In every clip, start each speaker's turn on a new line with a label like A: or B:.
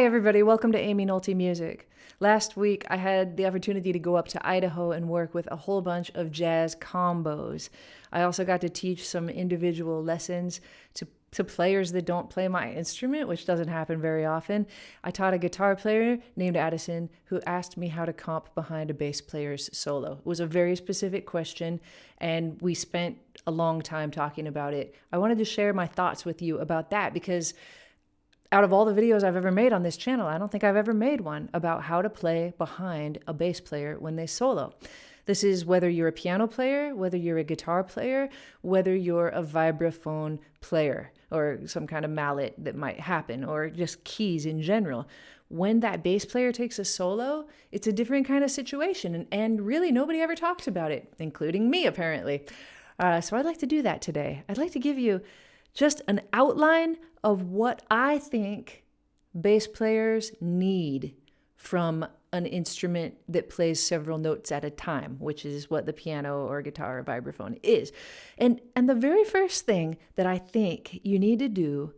A: everybody, welcome to Amy Nolte Music. Last week I had the opportunity to go up to Idaho and work with a whole bunch of jazz combos. I also got to teach some individual lessons to players that don't play my instrument, which doesn't happen very often. I taught a guitar player named Addison who asked me how to comp behind a bass player's solo. It was a very specific question, and we spent a long time talking about it. I wanted to share my thoughts with you about that because out of all the videos I've ever made on this channel, I don't think I've ever made one about how to play behind a bass player when they solo. This is whether you're a piano player, whether you're a guitar player, whether you're a vibraphone player or some kind of mallet that might happen, or just keys in general. When that bass player takes a solo, it's a different kind of situation, and really nobody ever talks about it, including me apparently. So I'd like to do that today. I'd like to give you just an outline of what I think bass players need from an instrument that plays several notes at a time, which is what the piano or guitar or vibraphone is. And the very first thing that I think you need to do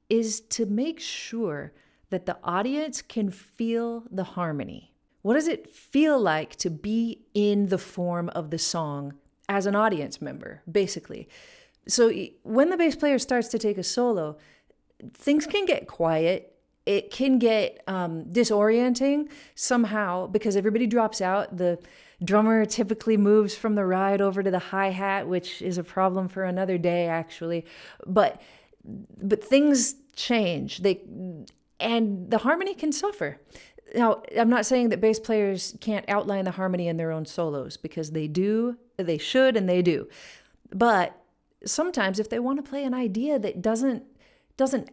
A: is to make sure that the audience can feel the harmony. What does it feel like to be in the form of the song as an audience member, basically? So when the bass player starts to take a solo, things can get quiet. It can get disorienting somehow because everybody drops out. The drummer typically moves from the ride over to the hi-hat, which is a problem for another day, actually. But things change. And the harmony can suffer. Now, I'm not saying that bass players can't outline the harmony in their own solos, because they do, they should, and they do. But sometimes if they want to play an idea that doesn't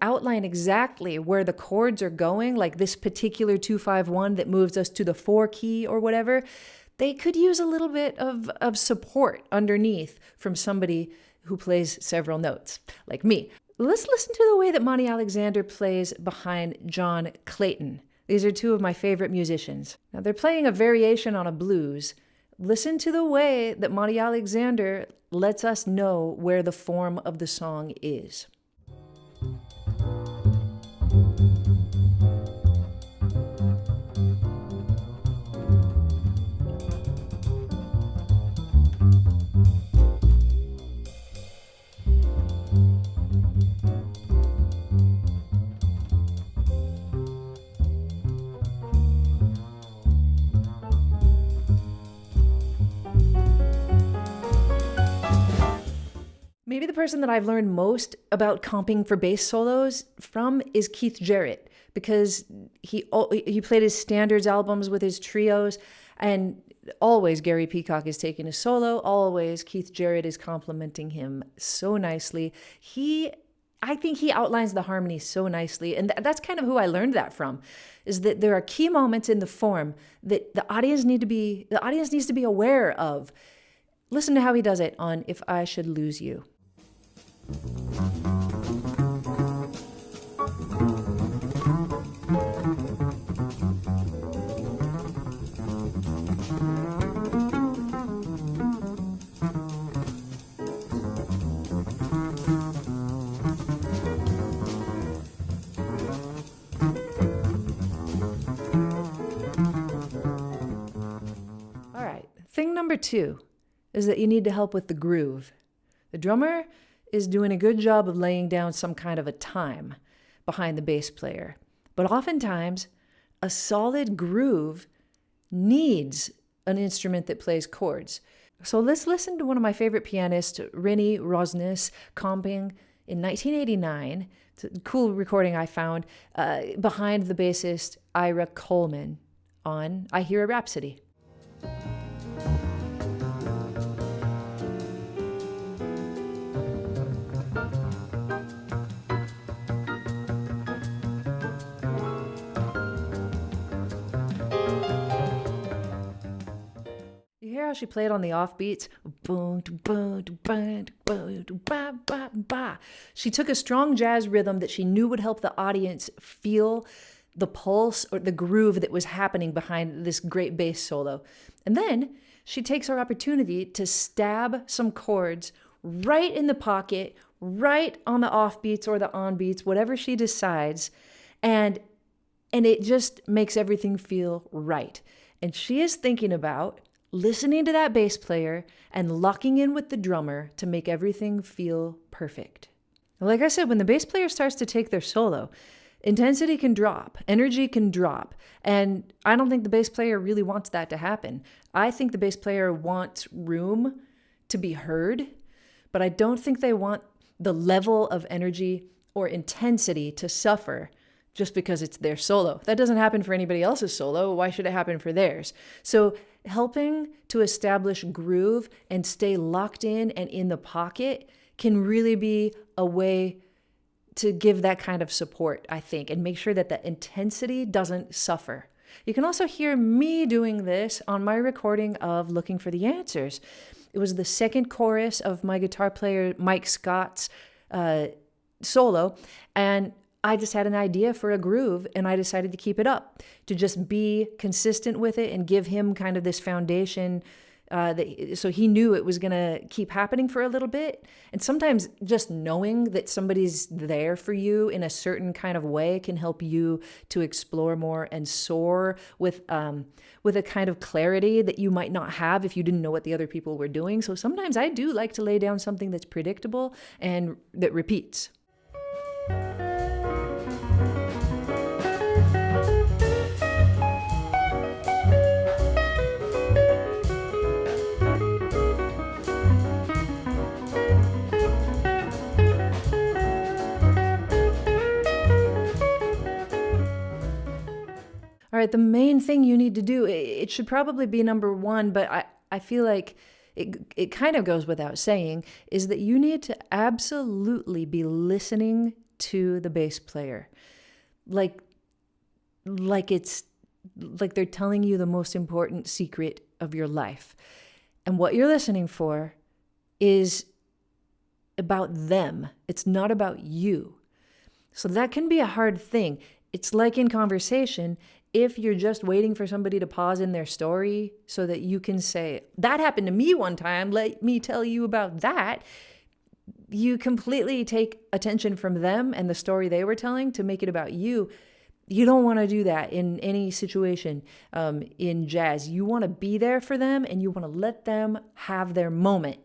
A: outline exactly where the chords are going, like this particular 2-5-1 that moves us to the 4 key or whatever, they could use a little bit of support underneath from somebody who plays several notes, like me. Let's listen to the way that Monty Alexander plays behind John Clayton. These are two of my favorite musicians. Now they're playing a variation on a blues. Listen to the way that Monty Alexander lets us know where the form of the song is. Maybe the person that I've learned most about comping for bass solos from is Keith Jarrett, because he played his standards albums with his trios, and always Gary Peacock is taking a solo, always Keith Jarrett is complimenting him so nicely. I think he outlines the harmony so nicely, and that's kind of who I learned that from, is that there are key moments in the form that the audience needs to be aware of. Listen to how he does it on If I Should Lose You. All right, thing number 2 is that you need to help with the groove. The drummer is doing a good job of laying down some kind of a time behind the bass player. But oftentimes, a solid groove needs an instrument that plays chords. So let's listen to one of my favorite pianists, Rennie Rosnes, comping in 1989. It's a cool recording I found behind the bassist Ira Coleman on I Hear a Rhapsody. You hear how she played on the offbeats? She took a strong jazz rhythm that she knew would help the audience feel the pulse or the groove that was happening behind this great bass solo. And then she takes her opportunity to stab some chords right in the pocket, right on the offbeats or the onbeats, whatever she decides, and and it just makes everything feel right. And she is thinking about listening to that bass player and locking in with the drummer to make everything feel perfect. Like I said, when the bass player starts to take their solo, intensity can drop, energy can drop, and I don't think the bass player really wants that to happen. I think the bass player wants room to be heard, but I don't think they want the level of energy or intensity to suffer just because it's their solo. That doesn't happen for anybody else's solo. Why should it happen for theirs? So helping to establish groove and stay locked in and in the pocket can really be a way to give that kind of support, I think, and make sure that the intensity doesn't suffer. You can also hear me doing this on my recording of Looking for the Answers. It was the second chorus of my guitar player Mike Scott's solo, and I just had an idea for a groove, and I decided to keep it up, to just be consistent with it and give him kind of this foundation so he knew it was going to keep happening for a little bit. And sometimes just knowing that somebody's there for you in a certain kind of way can help you to explore more and soar with a kind of clarity that you might not have if you didn't know what the other people were doing. So sometimes I do like to lay down something that's predictable and that repeats. All right, the main thing you need to do, it should probably be number one, but I feel like it kind of goes without saying, is that you need to absolutely be listening to the bass player. Like it's like they're telling you the most important secret of your life. And what you're listening for is about them. It's not about you. So that can be a hard thing. It's like in conversation, if you're just waiting for somebody to pause in their story so that you can say, that happened to me one time, let me tell you about that, you completely take attention from them and the story they were telling to make it about you. You don't want to do that in any situation in jazz. You want to be there for them and you want to let them have their moment.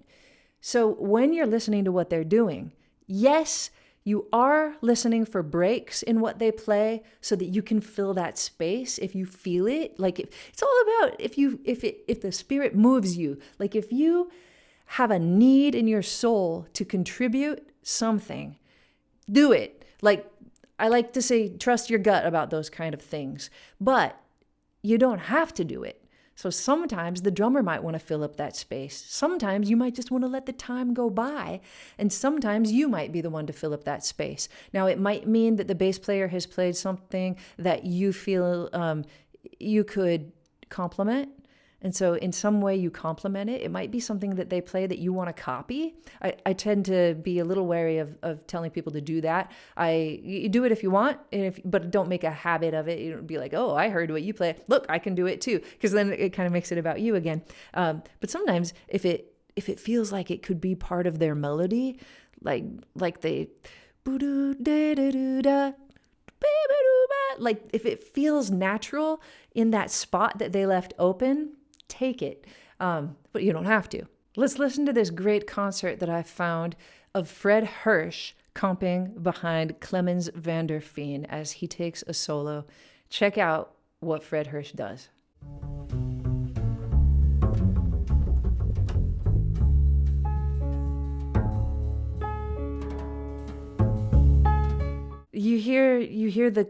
A: So when you're listening to what they're doing, yes, you are listening for breaks in what they play so that you can fill that space if you feel it. Like it's all about if the spirit moves you. Like if you have a need in your soul to contribute something, do it. Like I like to say, trust your gut about those kind of things, but you don't have to do it. So sometimes the drummer might want to fill up that space. Sometimes you might just want to let the time go by. And sometimes you might be the one to fill up that space. Now, it might mean that the bass player has played something that you feel you could complement. And so in some way you complement it. It might be something that they play that you want to copy. I tend to be a little wary of telling people to do that. You do it if you want, but don't make a habit of it. You don't be like, oh, I heard what you play. Look, I can do it too. Because then it kind of makes it about you again. But sometimes if it feels like it could be part of their melody, like they like if it feels natural in that spot that they left open, take it. But you don't have to. Let's listen to this great concert that I found of Fred Hirsch comping behind Clemens van der Veen as he takes a solo. Check out what Fred Hirsch does. You hear the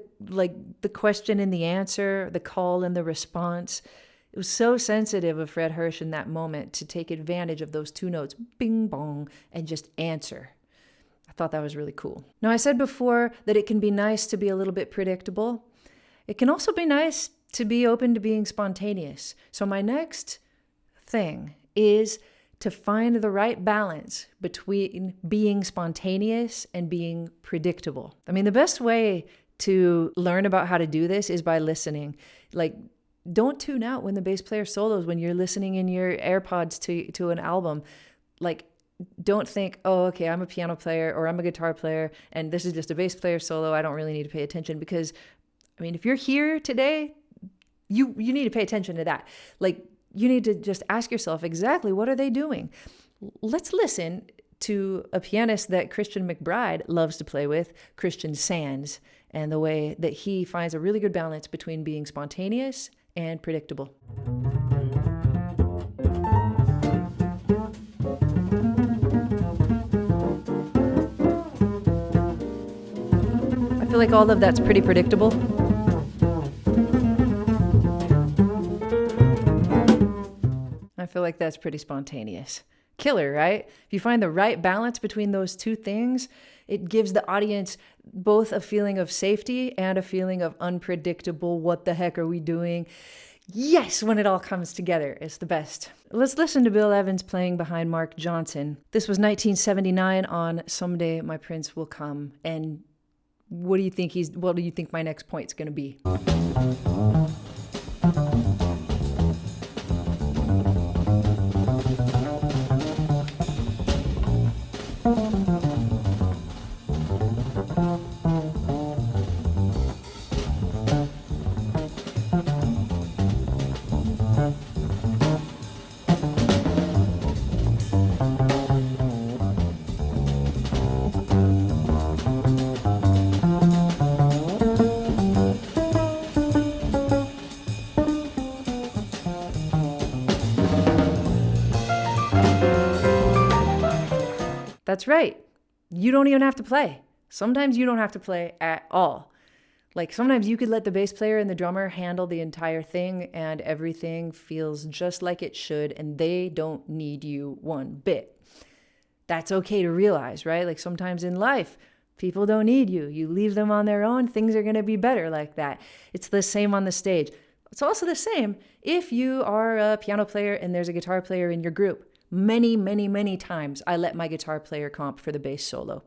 A: question and the answer, the call and the response. It was so sensitive of Fred Hirsch in that moment to take advantage of those two notes, bing bong, and just answer. I thought that was really cool. Now, I said before that it can be nice to be a little bit predictable. It can also be nice to be open to being spontaneous. So my next thing is to find the right balance between being spontaneous and being predictable. I mean, the best way to learn about how to do this is by listening. Like, don't tune out when the bass player solos, when you're listening in your AirPods to an album. Like, don't think, oh, okay, I'm a piano player or I'm a guitar player and this is just a bass player solo. I don't really need to pay attention, because I mean, if you're here today, you need to pay attention to that. Like, you need to just ask yourself exactly what are they doing? Let's listen to a pianist that Christian McBride loves to play with, Christian Sands, and the way that he finds a really good balance between being spontaneous and predictable. I feel like all of that's pretty predictable. I feel like that's pretty spontaneous. Killer, right? If you find the right balance between those two things, it gives the audience both a feeling of safety and a feeling of unpredictable, what the heck are we doing? Yes, when it all comes together, it's the best. Let's listen to Bill Evans playing behind Mark Johnson. This was 1979 on Someday My Prince Will Come. And what do you think my next point's going to be? That's right. You don't even have to play. Sometimes you don't have to play at all. Like sometimes you could let the bass player and the drummer handle the entire thing and everything feels just like it should and they don't need you one bit. That's okay to realize, right? Like sometimes in life, people don't need you. You leave them on their own, things are going to be better like that. It's the same on the stage. It's also the same if you are a piano player and there's a guitar player in your group. Many, many, many times I let my guitar player comp for the bass solo.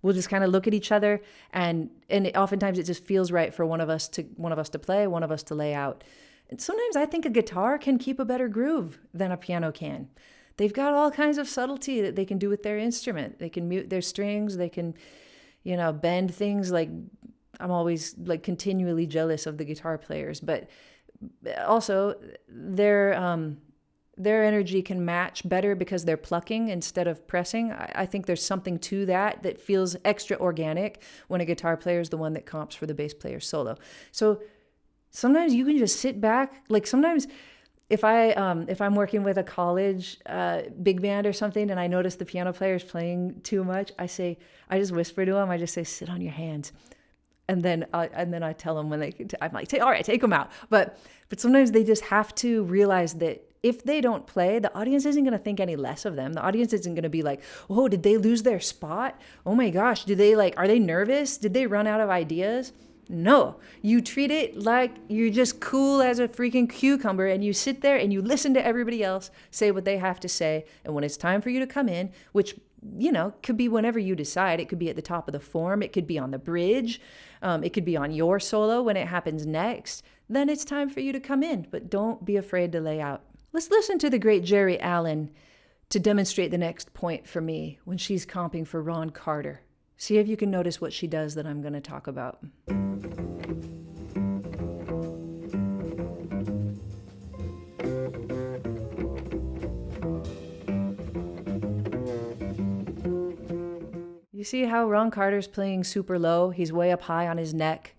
A: We'll just kind of look at each other and oftentimes it just feels right for one of us to play, one of us to lay out. And sometimes I think a guitar can keep a better groove than a piano can. They've got all kinds of subtlety that they can do with their instrument. They can mute their strings, they can, bend things. Like I'm always like continually jealous of the guitar players, but also their energy can match better because they're plucking instead of pressing. I think there's something to that feels extra organic when a guitar player is the one that comps for the bass player solo. So sometimes you can just sit back. Like sometimes if I'm working with a college big band or something and I notice the piano player is playing too much, I just whisper to them. I just say, sit on your hands. And then I tell them I'm like, all right, take them out. But sometimes they just have to realize that if they don't play, the audience isn't going to think any less of them. The audience isn't going to be like, oh, did they lose their spot? Oh my gosh, are they nervous? Did they run out of ideas? No, you treat it like you're just cool as a freaking cucumber and you sit there and you listen to everybody else say what they have to say. And when it's time for you to come in, which, could be whenever you decide, it could be at the top of the form, it could be on the bridge, it could be on your solo when it happens next, then it's time for you to come in, but don't be afraid to lay out. Let's listen to the great Jerry Allen to demonstrate the next point for me when she's comping for Ron Carter. See if you can notice what she does that I'm going to talk about. You see how Ron Carter's playing super low? He's way up high on his neck.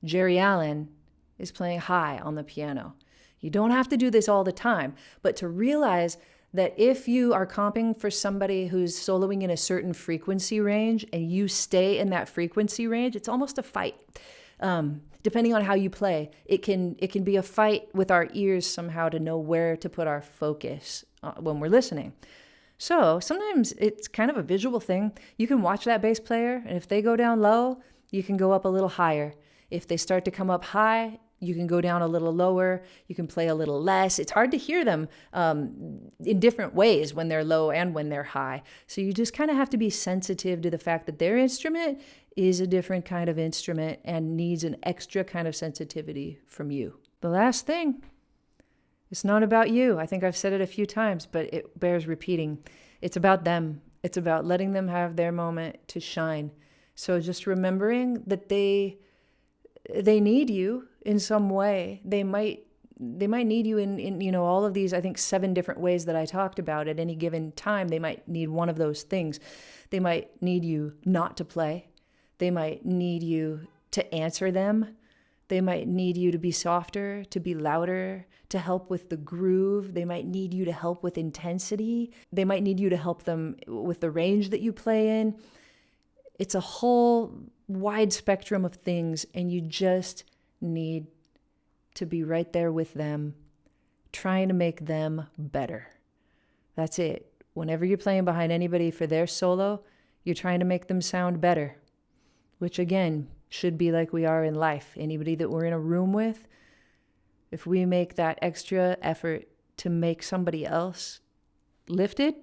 A: Jerry Allen is playing high on the piano. You don't have to do this all the time, but to realize that if you are comping for somebody who's soloing in a certain frequency range and you stay in that frequency range, it's almost a fight. Depending on how you play, it can be a fight with our ears somehow to know where to put our focus when we're listening. So sometimes it's kind of a visual thing. You can watch that bass player, and if they go down low, you can go up a little higher. If they start to come up high, you can go down a little lower. You can play a little less. It's hard to hear them in different ways when they're low and when they're high. So you just kind of have to be sensitive to the fact that their instrument is a different kind of instrument and needs an extra kind of sensitivity from you. The last thing, it's not about you. I think I've said it a few times, but it bears repeating. It's about them. It's about letting them have their moment to shine. So just remembering that they need you in some way. They might need you in all of these, I think, 7 different ways that I talked about. At any given time, they might need one of those things. They might need you not to play. They might need you to answer them. They might need you to be softer, to be louder, to help with the groove. They might need you to help with intensity. They might need you to help them with the range that you play in. It's a whole wide spectrum of things, and you just need to be right there with them, trying to make them better. That's it. Whenever you're playing behind anybody for their solo, you're trying to make them sound better, which again, should be like we are in life. Anybody that we're in a room with, if we make that extra effort to make somebody else lifted,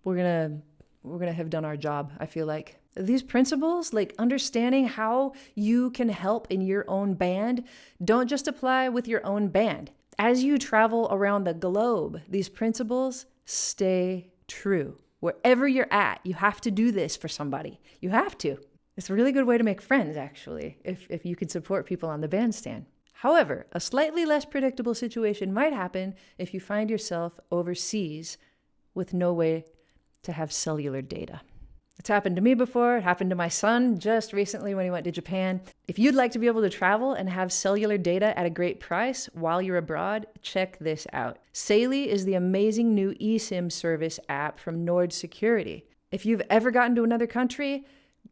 A: we're gonna have done our job, I feel like. These principles, like understanding how you can help in your own band, don't just apply with your own band. As you travel around the globe, these principles stay true. Wherever you're at, you have to do this for somebody. You have to. It's a really good way to make friends, actually, if you could support people on the bandstand. However, a slightly less predictable situation might happen if you find yourself overseas with no way to have cellular data. It's happened to me before. It happened to my son just recently when he went to Japan. If you'd like to be able to travel and have cellular data at a great price while you're abroad, check this out. Saily is the amazing new eSIM service app from Nord Security. If you've ever gotten to another country,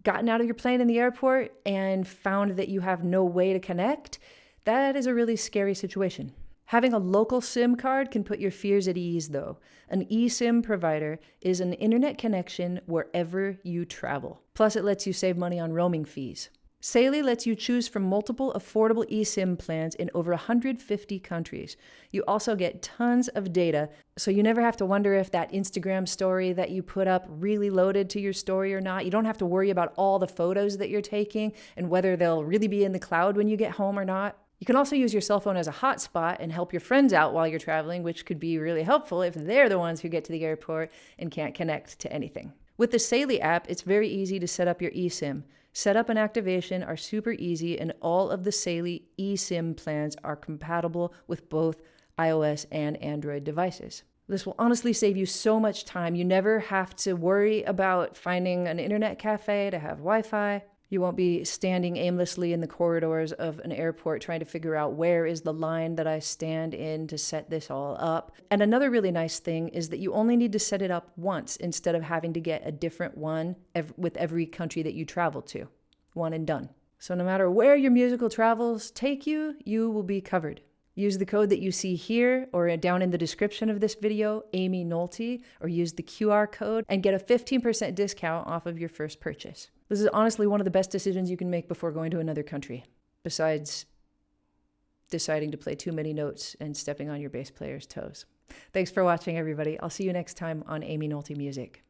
A: gotten out of your plane in the airport, and found that you have no way to connect, that is a really scary situation. Having a local SIM card can put your fears at ease, though. An eSIM provider is an internet connection wherever you travel. Plus, it lets you save money on roaming fees. Saily lets you choose from multiple affordable eSIM plans in over 150 countries. You also get tons of data, so you never have to wonder if that Instagram story that you put up really loaded to your story or not. You don't have to worry about all the photos that you're taking and whether they'll really be in the cloud when you get home or not. You can also use your cell phone as a hotspot and help your friends out while you're traveling, which could be really helpful if they're the ones who get to the airport and can't connect to anything. With the Saily app, it's very easy to set up your eSIM. Setup and activation are super easy, and all of the Saily eSIM plans are compatible with both iOS and Android devices. This will honestly save you so much time. You never have to worry about finding an internet cafe to have Wi-Fi. You won't be standing aimlessly in the corridors of an airport trying to figure out where is the line that I stand in to set this all up. And another really nice thing is that you only need to set it up once instead of having to get a different one with every country that you travel to. One and done. So no matter where your musical travels take you, you will be covered. Use the code that you see here or down in the description of this video, Amy Nolte, or use the QR code and get a 15% discount off of your first purchase. This is honestly one of the best decisions you can make before going to another country, besides deciding to play too many notes and stepping on your bass player's toes. Thanks for watching, everybody. I'll see you next time on Amy Nolte Music.